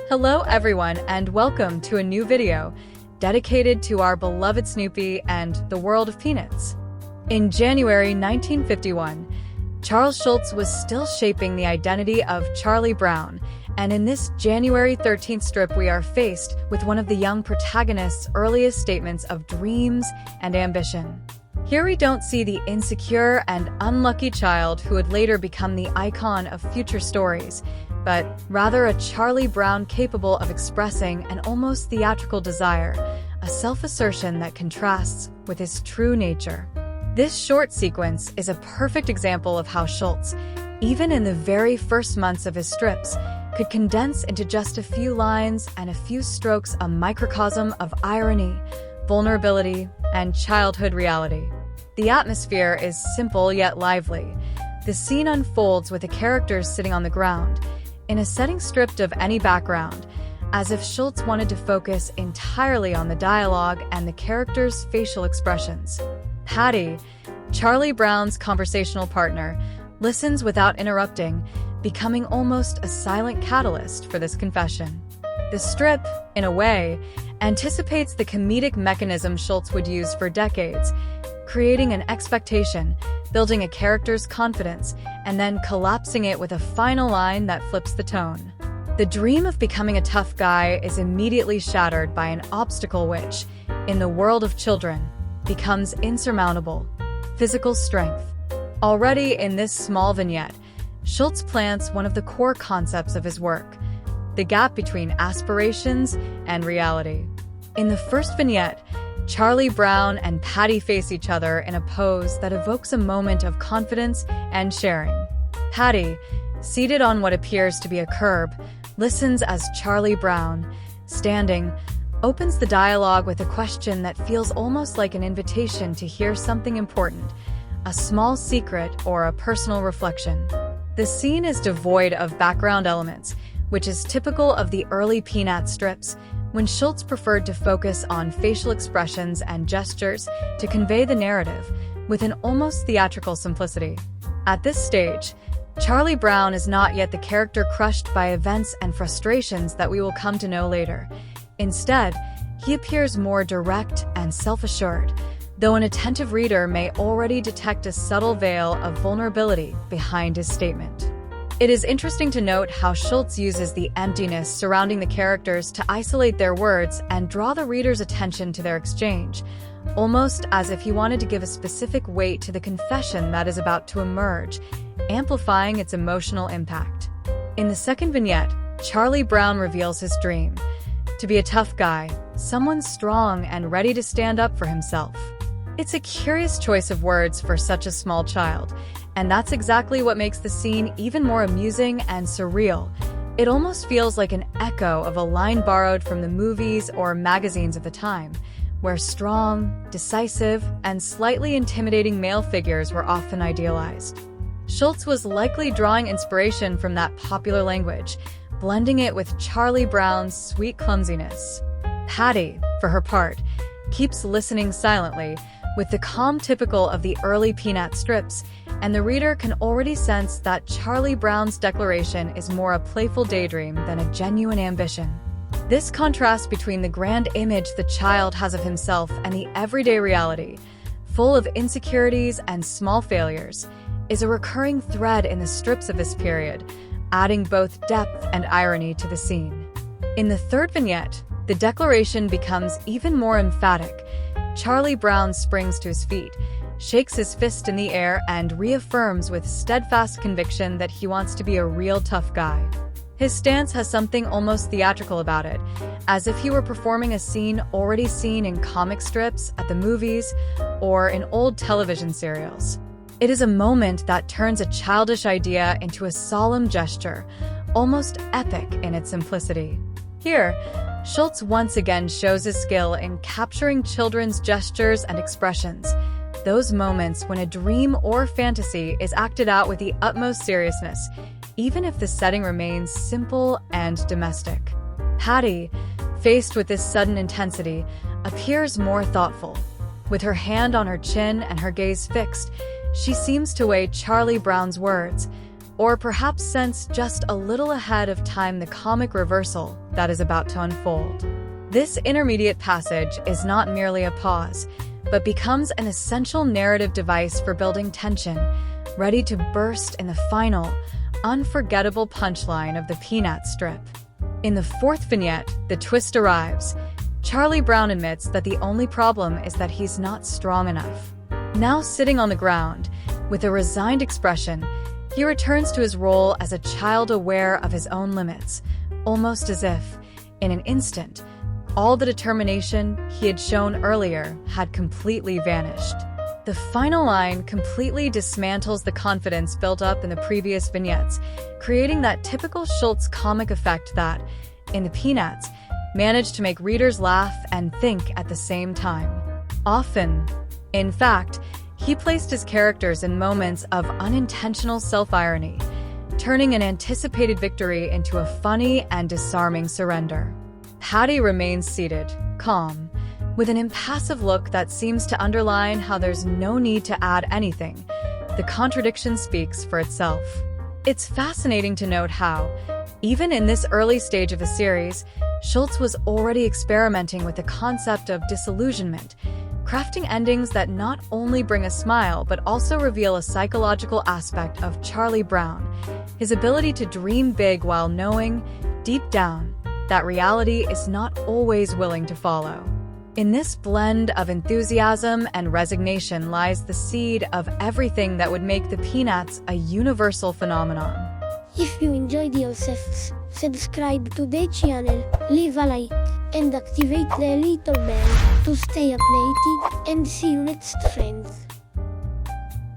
Hello everyone and welcome to a new video dedicated to our beloved Snoopy and the world of Peanuts. In January 1951, Charles Schulz was still shaping the identity of Charlie Brown, and in this January 13th strip we are faced with one of the young protagonist's earliest statements of dreams and ambition. Here we don't see the insecure and unlucky child who would later become the icon of future stories, but rather a Charlie Brown capable of expressing an almost theatrical desire, a self-assertion that contrasts with his true nature. This short sequence is a perfect example of how Schulz, even in the very first months of his strips, could condense into just a few lines and a few strokes a microcosm of irony, vulnerability, and childhood reality. The atmosphere is simple yet lively. The scene unfolds with the characters sitting on the ground, in a setting stripped of any background, as if Schulz wanted to focus entirely on the dialogue and the characters' facial expressions. Patty, Charlie Brown's conversational partner, listens without interrupting, becoming almost a silent catalyst for this confession. The strip, in a way, anticipates the comedic mechanism Schulz would use for decades, creating an expectation, building a character's confidence, and then collapsing it with a final line that flips the tone. The dream of becoming a tough guy is immediately shattered by an obstacle which, in the world of children, becomes insurmountable: physical strength. Already in this small vignette, Schulz plants one of the core concepts of his work: the gap between aspirations and reality. In the first vignette, Charlie Brown and Patty face each other in a pose that evokes a moment of confidence and sharing. Patty, seated on what appears to be a curb, listens as Charlie Brown, standing, opens the dialogue with a question that feels almost like an invitation to hear something important, a small secret or a personal reflection. The scene is devoid of background elements, which is typical of the early Peanut strips, when Schulz preferred to focus on facial expressions and gestures to convey the narrative with an almost theatrical simplicity. At this stage, Charlie Brown is not yet the character crushed by events and frustrations that we will come to know later. Instead, he appears more direct and self-assured, though an attentive reader may already detect a subtle veil of vulnerability behind his statement. It is interesting to note how Schulz uses the emptiness surrounding the characters to isolate their words and draw the reader's attention to their exchange, almost as if he wanted to give a specific weight to the confession that is about to emerge, amplifying its emotional impact. In the second vignette, Charlie Brown reveals his dream: to be a tough guy, someone strong and ready to stand up for himself. It's a curious choice of words for such a small child, and that's exactly what makes the scene even more amusing and surreal. It almost feels like an echo of a line borrowed from the movies or magazines of the time, where strong, decisive, and slightly intimidating male figures were often idealized. Schulz was likely drawing inspiration from that popular language, blending it with Charlie Brown's sweet clumsiness. Patty, for her part, keeps listening silently, with the calm typical of the early Peanut strips, and the reader can already sense that Charlie Brown's declaration is more a playful daydream than a genuine ambition. This contrast between the grand image the child has of himself and the everyday reality, full of insecurities and small failures, is a recurring thread in the strips of this period, adding both depth and irony to the scene. In the third vignette, the declaration becomes even more emphatic. Charlie Brown springs to his feet, shakes his fist in the air, and reaffirms with steadfast conviction that he wants to be a real tough guy. His stance has something almost theatrical about it, as if he were performing a scene already seen in comic strips, at the movies, or in old television serials. It is a moment that turns a childish idea into a solemn gesture, almost epic in its simplicity. Here, Schulz once again shows his skill in capturing children's gestures and expressions, those moments when a dream or fantasy is acted out with the utmost seriousness, even if the setting remains simple and domestic. Patty, faced with this sudden intensity, appears more thoughtful. With her hand on her chin and her gaze fixed, she seems to weigh Charlie Brown's words, or perhaps sense just a little ahead of time the comic reversal that is about to unfold. This intermediate passage is not merely a pause, but becomes an essential narrative device for building tension, ready to burst in the final, unforgettable punchline of the Peanuts strip. In the fourth vignette, the twist arrives. Charlie Brown admits that the only problem is that he's not strong enough. Now sitting on the ground, with a resigned expression, he returns to his role as a child aware of his own limits, almost as if, in an instant, all the determination he had shown earlier had completely vanished. The final line completely dismantles the confidence built up in the previous vignettes, creating that typical Schulz comic effect that, in the Peanuts, managed to make readers laugh and think at the same time. Often, in fact, he placed his characters in moments of unintentional self-irony, turning an anticipated victory into a funny and disarming surrender. Patty remains seated, calm, with an impassive look that seems to underline how there's no need to add anything. The contradiction speaks for itself. It's fascinating to note how, even in this early stage of the series, Schulz was already experimenting with the concept of disillusionment, crafting endings that not only bring a smile but also reveal a psychological aspect of Charlie Brown, his ability to dream big while knowing, deep down, that reality is not always willing to follow. In this blend of enthusiasm and resignation lies the seed of everything that would make the Peanuts a universal phenomenon. If you enjoyed yourself, subscribe to the channel, leave a like, and activate the little bell to stay updated, and see you next, friends.